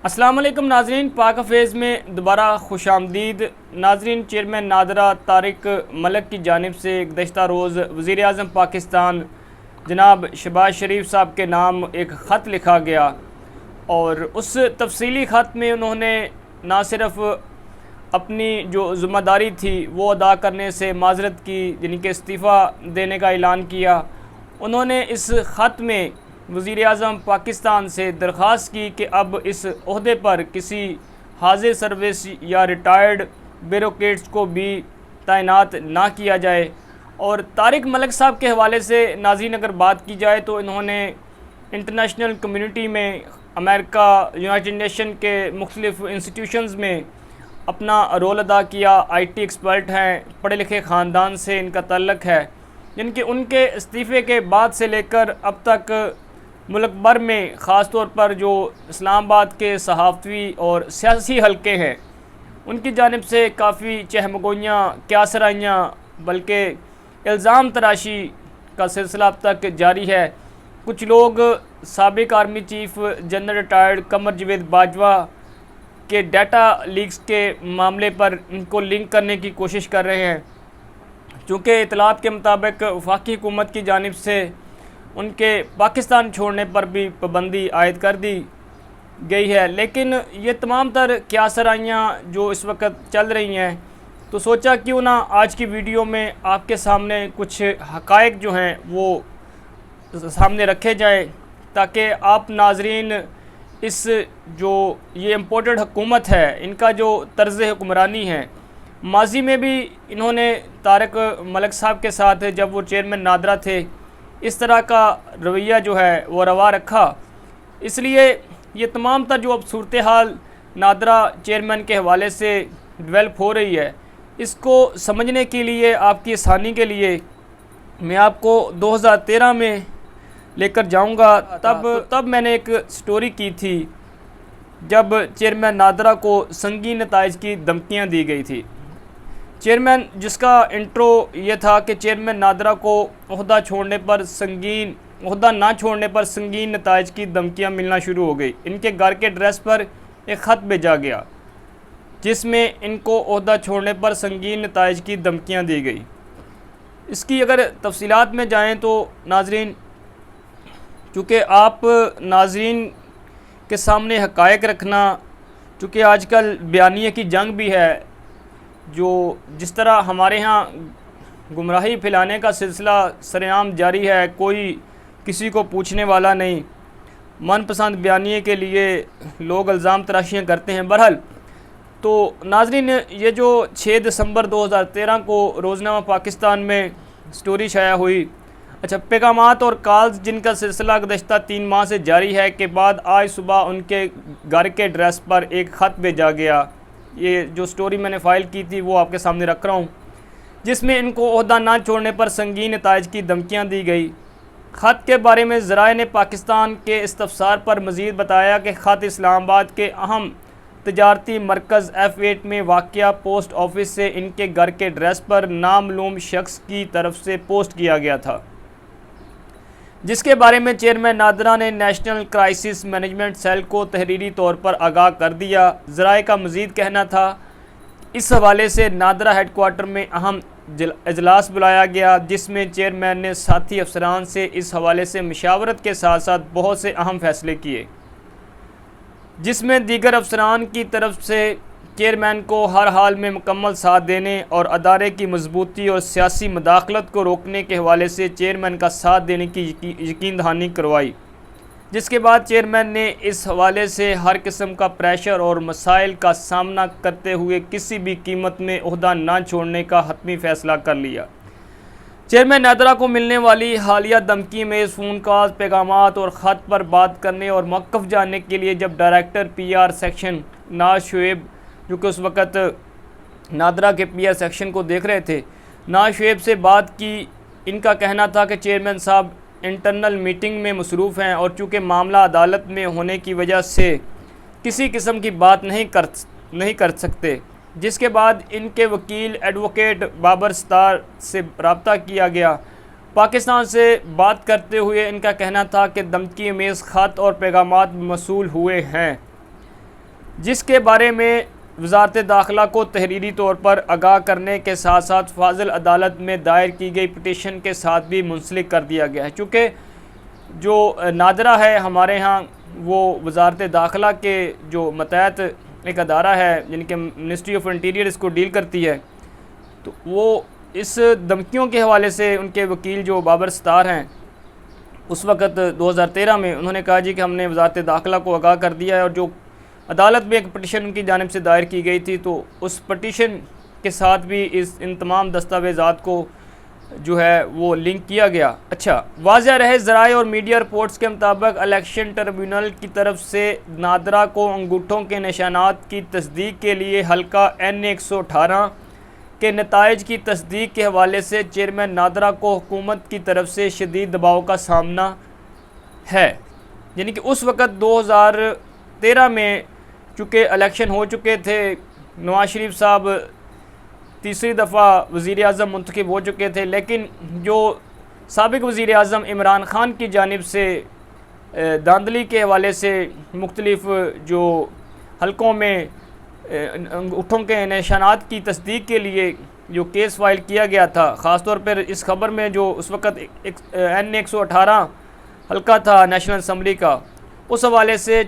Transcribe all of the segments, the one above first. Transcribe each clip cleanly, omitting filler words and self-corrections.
अस्सलाम वालेकुम नाजरीन, पाक हफेज़ में दोबारा खुश आमदीद। नाजरीन, चेयरमैन नादरा तारिक मलिक की जानिब से गुज़श्ता रोज़ वज़ीर आज़म पाकिस्तान जनाब शहबाज शरीफ साहब के नाम एक ख़त लिखा गया और उस तफसीली ख़त में उन्होंने ना सिर्फ़ अपनी जो ज़िम्मेदारी थी वो अदा करने से माज़रत की, यानी कि इस्तीफ़ा देने का ऐलान किया। उन्होंने इस ख़त में वज़ीर आज़म पाकिस्तान से दरख्वास्त की कि अब इस ओहदे पर किसी हाज़िर सर्विस या रिटायर्ड ब्यूरोक्रेट्स को भी तैनात ना किया जाए। और तारिक मलिक साहब के हवाले से नाज़रीन अगर बात की जाए तो इन्होंने इंटरनेशनल कम्युनिटी में, अमेरिका, यूनाइटेड नेशन के मुख्तलिफ़ इंस्टीट्यूशंस में अपना रोल अदा किया। IT एक्सपर्ट हैं, पढ़े लिखे ख़ानदान से इनका ताल्लुक़ है, जिनके उनके इस्तीफ़े के बाद से लेकर अब तक मुल्क भर में ख़ास तौर पर जो इस्लामाबाद के सहाफ़ी और सियासी हलके हैं उनकी जानिब से काफ़ी चहमगोइयाँ, क्यासराइयाँ, बल्कि इल्ज़ाम तराशी का सिलसिला अब तक जारी है। कुछ लोग साबिक़ आर्मी चीफ़ जनरल रिटायर्ड कमर जवेद बाजवा के डाटा लीक्स के मामले पर इनको लिंक करने की कोशिश कर रहे हैं, चूँकि इतलात के मुताबिक वफाकी हुकूमत की जानिब से उनके पाकिस्तान छोड़ने पर भी पाबंदी आयद कर दी गई है। लेकिन ये तमाम तर क्यासराइयाँ जो इस वक्त चल रही हैं, तो सोचा क्यों ना आज की वीडियो में आपके सामने कुछ हक़ाइक़ जो हैं वो सामने रखे जाएं, ताकि आप नाजरीन इस जो ये इम्पोर्टेड हुकूमत है, इनका जो तर्ज़ हुक्मरानी है, माजी में भी इन्होंने तारिक मलिक साहब के साथ जब वो चेयरमैन नादरा थे इस तरह का रवैया जो है वो रवा रखा। इसलिए ये तमाम तर जो अब सूरत हाल नादरा चेयरमैन के हवाले से डेवलप हो रही है, इसको समझने के लिए, आपकी आसानी के लिए मैं आपको 2013 में लेकर जाऊंगा। तब मैंने एक स्टोरी की थी जब चेयरमैन नादरा को संगीन नताइज की धमकियाँ दी गई थी। चेयरमैन, जिसका इंट्रो ये था कि चेयरमैन नादरा को ओहदा ना छोड़ने पर संगीन नताइज की धमकियाँ मिलना शुरू हो गई। इनके घर के एड्रेस पर एक ख़त भेजा गया जिसमें इनको ओहदा छोड़ने पर संगीन नताइज की धमकियाँ दी गई। इसकी अगर तफसीलात में जाएँ तो नाजरीन, चूँकि आप नाजरीन के सामने हक़ाइक़ रखना, चूँकि आजकल बयानिए की जंग भी है, जो जिस तरह हमारे यहाँ गुमराही फैलाने का सिलसिला सरेआम जारी है, कोई किसी को पूछने वाला नहीं, मनपसंद बयानिए के लिए लोग इल्ज़ाम तराशियाँ करते हैं। बहरहाल तो नाजरीन, ये जो 6 दिसंबर 2013 को रोज़नामा पाकिस्तान में स्टोरी शाया हुई, अच्छा, पैगामात और कॉल्स जिनका सिलसिला गुज़श्ता 3 माह से जारी है के बाद आज सुबह उनके घर के एड्रेस पर एक ख़त भेजा गया। ये जो स्टोरी मैंने फ़ाइल की थी वो आपके सामने रख रहा हूँ, जिसमें इनको ओहदा ना छोड़ने पर संगीन नताइज की धमकियाँ दी गई। ख़त के बारे में ज़राए ने पाकिस्तान के इस्तफ़सार पर मज़ीद बताया कि ख़त इस्लामाबाद के अहम तजारती मरकज़ F8 में वाक़या पोस्ट ऑफिस से इनके घर के एड्रेस पर नामालूम शख्स की तरफ से पोस्ट किया गया था, जिसके बारे में चेयरमैन नादरा ने नेशनल क्राइसिस मैनेजमेंट सेल को तहरीरी तौर पर आगाह कर दिया। ज़राए का मज़ीद कहना था, इस हवाले से नादरा हेडक्वार्टर में अहम इजलास बुलाया गया, जिसमें चेयरमैन ने साथी अफसरान से इस हवाले से मशावरत के साथ साथ बहुत से अहम फैसले किए, जिसमें दीगर अफसरान की तरफ से चेयरमैन को हर हाल में मुकम्मल साथ देने और अदारे की मजबूती और सियासी मदाखलत को रोकने के हवाले से चेयरमैन का साथ देने की यकीन दहानी करवाई। जिसके बाद चेयरमैन ने इस हवाले से हर किस्म का प्रेशर और मसाइल का सामना करते हुए किसी भी कीमत में ओहदा ना छोड़ने का हतमी फ़ैसला कर लिया। चेयरमैन नादरा को मिलने वाली हालिया धमकी में फ़ोन कॉल, पैगामात और ख़त पर बात करने और मौक़िफ़ जानने के लिए जब डायरेक्टर PR सेक्शन नाज शुएब, जो कि उस वक़्त नादरा के PR सेक्शन को देख रहे थे, नाज शुएब से बात की, इनका कहना था कि चेयरमैन साहब इंटरनल मीटिंग में मसरूफ़ हैं और चूँकि मामला अदालत में होने की वजह से किसी किस्म की बात नहीं कर सकते। जिसके बाद इनके वकील एडवोकेट बाबर सत्तार से रब्ता किया गया। पाकिस्तान से बात करते हुए इनका कहना था कि धमकी अमेज़ ख़त और पैगामात मौसूल हुए हैं। जिसके बारे में वजारत दाखिला को तहरीरी तौर पर आगाह करने के साथ साथ फाजिल अदालत में दायर की गई पटिशन के साथ भी मुंसलिक कर दिया गया है। चूँकि जो नादरा है हमारे यहाँ वो वजारत दाखिला के जो मतहत एक अदारा है जिनके मिनिस्ट्री ऑफ इंटीरियर इसको डील करती है, तो वो इस धमकियों के हवाले से उनके वकील जो बाबर सत्तार हैं उस वक़्त 2013 में उन्होंने कहा जी कि हमने वजारत दाखिला को आगाह कर दिया है, और जो अदालत में एक पटिशन उनकी जानिब से दायर की गई थी तो उस पटिशन के साथ भी इन तमाम दस्तावेज़ात को जो है वो लिंक किया गया। अच्छा, वाज़ह रहे ज़राए और मीडिया रिपोर्ट्स के मुताबिक इलेक्शन ट्रिब्यूनल की तरफ से नादरा को अंगूठों के निशानात की तस्दीक के लिए हल्का N118 के नताइज की तस्दीक के हवाले से चेयरमैन नादरा को हुकूमत की तरफ से शदीद दबाव का सामना है। यानी कि उस वक़्त 2013 में चूँकि इलेक्शन हो चुके थे, नवाज शरीफ साहब तीसरी दफ़ा वज़ीर आज़म मुंतखब हो चुके थे, लेकिन जो साबिक़ वज़ीर आज़म इमरान ख़ान की जानिब से धांधली के हवाले से मुख्तलिफ़ जो हलकों में अंगूठों के निशानात की तस्दीक के लिए जो केस फाइल किया गया था, ख़ास तौर पर इस खबर में जो उस वक़्त N118 हल्का था नेशनल असम्बली का, उस हवाले से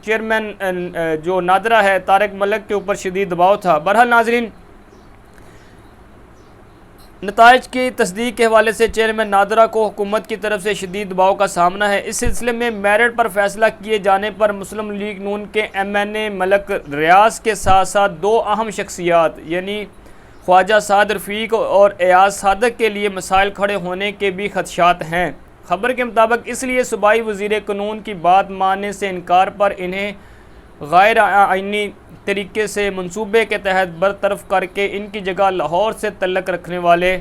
चेयरमैन जो नादरा है तारिक मलिक के ऊपर शदीद दबाव था। बहरहाल नाज़रीन, नताइज की तस्दीक के हवाले से चेयरमैन नादरा को हुकूमत की तरफ से शदीद दबाव का सामना है। इस सिलसिले में मेरिट पर फैसला किए जाने पर मुस्लिम लीग नून के MNA मलक रियाज के साथ साथ दो अहम शख्सियात यानी ख्वाजा साद रफ़ीक और एयाज सादक के लिए मसाइल खड़े होने के भी खदशात हैं। खबर के मुताबिक इसलिए सूबाई वज़ीर कानून की बात मानने से इनकार पर इन्हें गैर आइनी तरीके से मंसूबे के तहत बरतरफ करके इनकी जगह लाहौर से तल्लक रखने वाले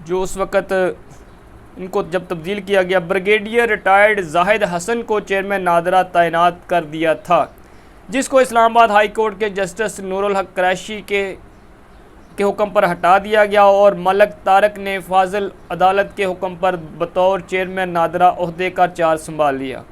जो उस वक़्त इनको जब तब्दील किया गया ब्रिगेडियर रिटायर्ड जाहिद हसन को चेयरमैन नादरा तैनात कर दिया था, जिसको इस्लामाबाद हाई कोर्ट के जस्टिस नूरुल हक कुरैशी के हुक्म पर हटा दिया गया और मलक तारक ने फाजिल अदालत के हुक्म पर बतौर चेयरमैन नादरा ओहदे का चार्ज संभाल लिया।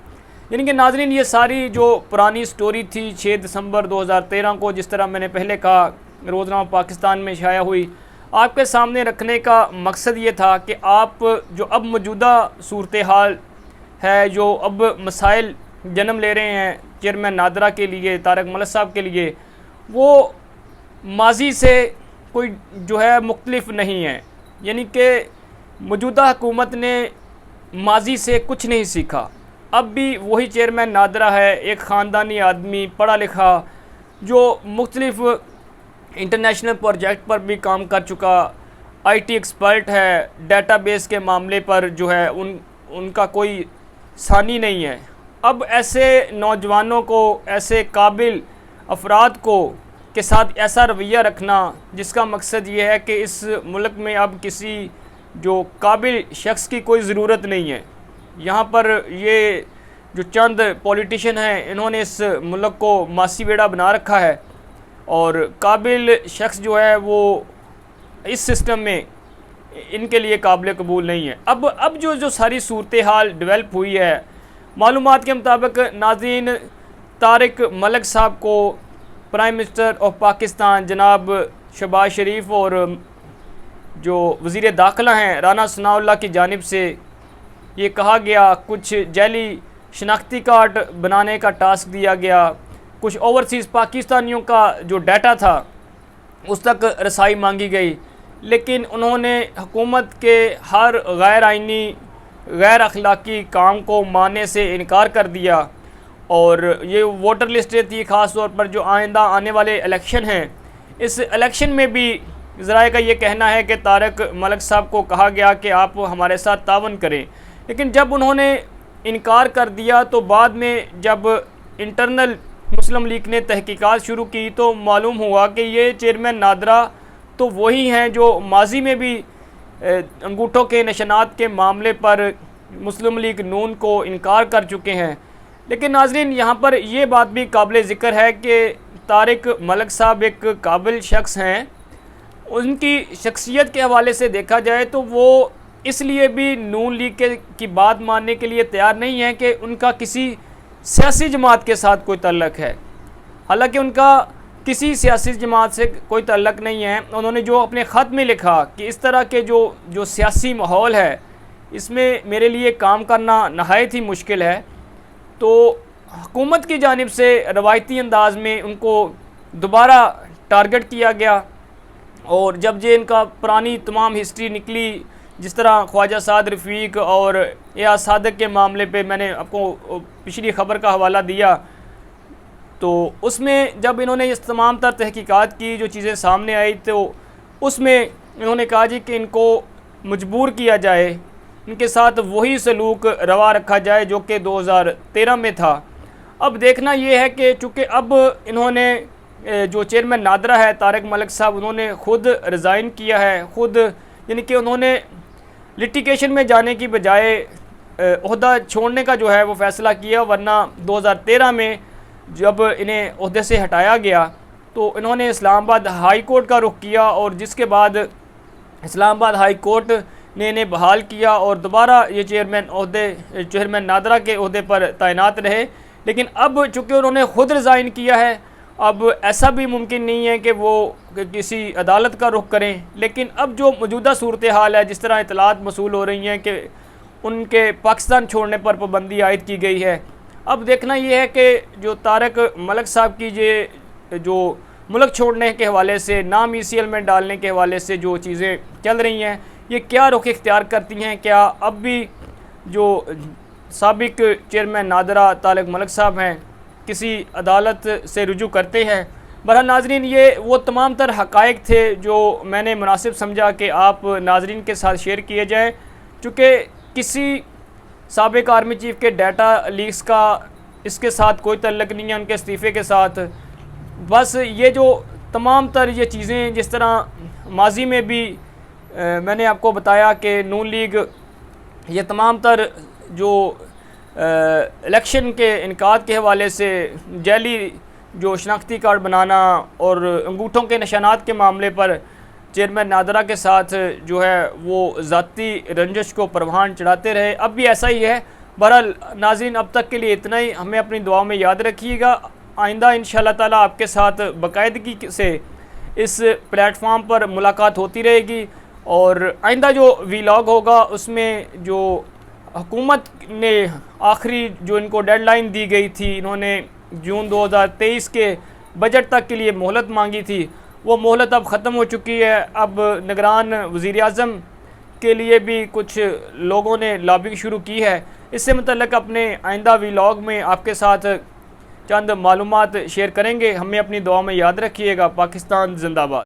यानी कि नाज़रीन, ये सारी जो पुरानी स्टोरी थी 6 दिसंबर 2013 को, जिस तरह मैंने पहले कहा, रोज़नामा पाकिस्तान में शाया हुई, आपके सामने रखने का मकसद ये था कि आप जो अब मौजूदा सूरत हाल है, जो अब मसाइल जन्म ले रहे हैं चेयरमैन नादरा के लिए, तारक मलिक साहब के लिए, वो माजी से कोई जो है मुख्तलिफ नहीं है। यानी कि मौजूदा हुकूमत ने माजी से कुछ नहीं सीखा, अब भी वही चेयरमैन नादरा है, एक ख़ानदानी आदमी, पढ़ा लिखा, जो मुख्तलिफ इंटरनेशनल प्रोजेक्ट पर भी काम कर चुका, IT एक्सपर्ट है, डेटाबेस के मामले पर जो है उनका कोई सानी नहीं है। अब ऐसे नौजवानों को, ऐसे काबिल अफराद को के साथ ऐसा रवैया रखना जिसका मकसद ये है कि इस मुल्क में अब किसी जो काबिल शख्स की कोई ज़रूरत नहीं है। यहाँ पर ये जो चंद पॉलिटिशियन हैं, इन्होंने इस मुल्क को मासी बेड़ा बना रखा है और काबिल शख्स जो है वो इस सिस्टम में इनके लिए काबिल कबूल नहीं है। अब जो सारी सूरत हाल डेवलप हुई है, मालूमात के मुताबिक नाज़रीन, तारिक मलिक साहब को प्राइम मिनिस्टर ऑफ पाकिस्तान जनाब शहबाज शरीफ और जो वज़ीर दाखिला हैं राना सनाउल्लाह की जानिब से ये कहा गया, कुछ जैली शनाख्ती कार्ड बनाने का टास्क दिया गया, कुछ ओवरसीज़ पाकिस्तानियों का जो डाटा था उस तक रसाई मांगी गई, लेकिन उन्होंने हुकूमत के हर गैर आइनी, गैर अखलाकी काम को मानने से इनकार कर दिया। और ये वोटर लिस्टें थी, ख़ास तौर पर जो आइंदा आने वाले इलेक्शन हैं, इस इलेक्शन में भी ज़राए का ये कहना है कि तारिक मलिक साहब को कहा गया कि आप हमारे साथ तावन करें, लेकिन जब उन्होंने इनकार कर दिया तो बाद में जब इंटरनल मुस्लिम लीग ने तहकीकात शुरू की तो मालूम हुआ कि ये चेयरमैन नादरा तो वही हैं जो माजी में भी अंगूठों के निशानात के मामले पर मुस्लिम लीग नून को इनकार कर चुके हैं। लेकिन नाज़रीन, यहाँ पर यह बात भी काबिल ज़िक्र है कि तारिक मलिक साहब एक काबिल शख्स हैं। उनकी शख्सियत के हवाले से देखा जाए तो वो इसलिए भी नून लीग की बात मानने के लिए तैयार नहीं है कि उनका किसी सियासी जमात के साथ कोई तल्लक है। हालांकि उनका किसी सियासी जमात से कोई तल्लक नहीं है। उन्होंने जो अपने ख़त में लिखा कि इस तरह के जो सियासी माहौल है इसमें मेरे लिए काम करना नहायत ही मुश्किल है, तो हुकूमत की जानिब से रवायती अंदाज में उनको दोबारा टारगेट किया गया। और जब ये इनका पुरानी तमाम हिस्ट्री निकली, जिस तरह ख्वाजा साद रफ़ीक और एयाज सादिक के मामले पे मैंने आपको पिछली ख़बर का हवाला दिया, तो उसमें जब इन्होंने इस तमाम तर तहकीकात की, जो चीज़ें सामने आई, तो उसमें इन्होंने कहा जी कि इनको मजबूर किया जाए, इनके साथ वही सलूक रवा रखा जाए जो कि 2013 में था। अब देखना ये है कि चूँकि अब इन्होंने जो चेयरमैन नादरा है तारिक मलिक साहब, उन्होंने ख़ुद रिज़ाइन किया है, ख़ुद यानी कि उन्होंने लिटिगेशन में जाने की बजाय ओहदा छोड़ने का जो है वो फ़ैसला किया। वरना 2013 में जब इन्हें ओहदे से हटाया गया तो इन्होंने इस्लामाबाद हाई कोर्ट का रुख किया, और जिसके बाद इस्लामाबाद हाई कोर्ट ने इन्हें बहाल किया और दोबारा ये चेयरमैन नादरा के ओहदे पर तैनात रहे। लेकिन अब चूँकि उन्होंने ख़ुद रिज़ाइन किया है, अब ऐसा भी मुमकिन नहीं है कि वो किसी अदालत का रुख करें। लेकिन अब जो मौजूदा सूरत हाल है, जिस तरह इतलात मसूल हो रही हैं कि उनके पाकिस्तान छोड़ने पर पाबंदी आयद की गई है, अब देखना ये है कि जो तारिक मलिक साहब की ये जो मुल्क छोड़ने के हवाले से, नाम ECL में डालने के हवाले से जो चीज़ें चल रही हैं, ये क्या रुख इख्तियार करती हैं। क्या अब भी जो साबिक चेयरमैन नादरा तारिक मलिक साहब हैं किसी अदालत से रुजू करते हैं। बहरहाल नाजरीन, ये वो तमाम तर हक़ाइक़ थे जो मैंने मुनासिब समझा कि आप नाजरीन के साथ शेयर किए जाएँ। चूँकि किसी साबिक आर्मी चीफ़ के डाटा लीक्स का इसके साथ कोई तल्लक नहीं है, उनके इस्तीफ़े के साथ। बस ये जो तमाम तर ये चीज़ें, जिस तरह माजी में भी मैंने आपको बताया कि नून लीग ये तमाम तर जो इलेक्शन के इनकाद के हवाले से जाली जो शनाख्ती कार्ड बनाना और अंगूठों के निशानात के मामले पर चेयरमैन नादरा के साथ जो है वो ज़ाती रंजिश को परवान चढ़ाते रहे, अब भी ऐसा ही है। बहरहाल नाज़रीन, अब तक के लिए इतना ही। हमें अपनी दुआ में याद रखिएगा। आइंदा इंशाअल्लाह ताला आपके साथ बाकायदगी से इस प्लेटफॉर्म पर मुलाकात होती रहेगी, और आइंदा जो वीलॉग होगा उसमें जो हुकूमत ने आखिरी जो इनको डेडलाइन दी गई थी, इन्होंने जून 2023 के बजट तक के लिए मोहलत मांगी थी, वो मोहलत अब ख़त्म हो चुकी है। अब निगरान वज़ीर आज़म के लिए भी कुछ लोगों ने लॉबिंग शुरू की है। इससे मुतल्लिक़ अपने आइंदा वीलॉग में आपके साथ चंद मालूमात शेयर करेंगे। हमें अपनी दुआ में याद रखिएगा। पाकिस्तान जिंदाबाद।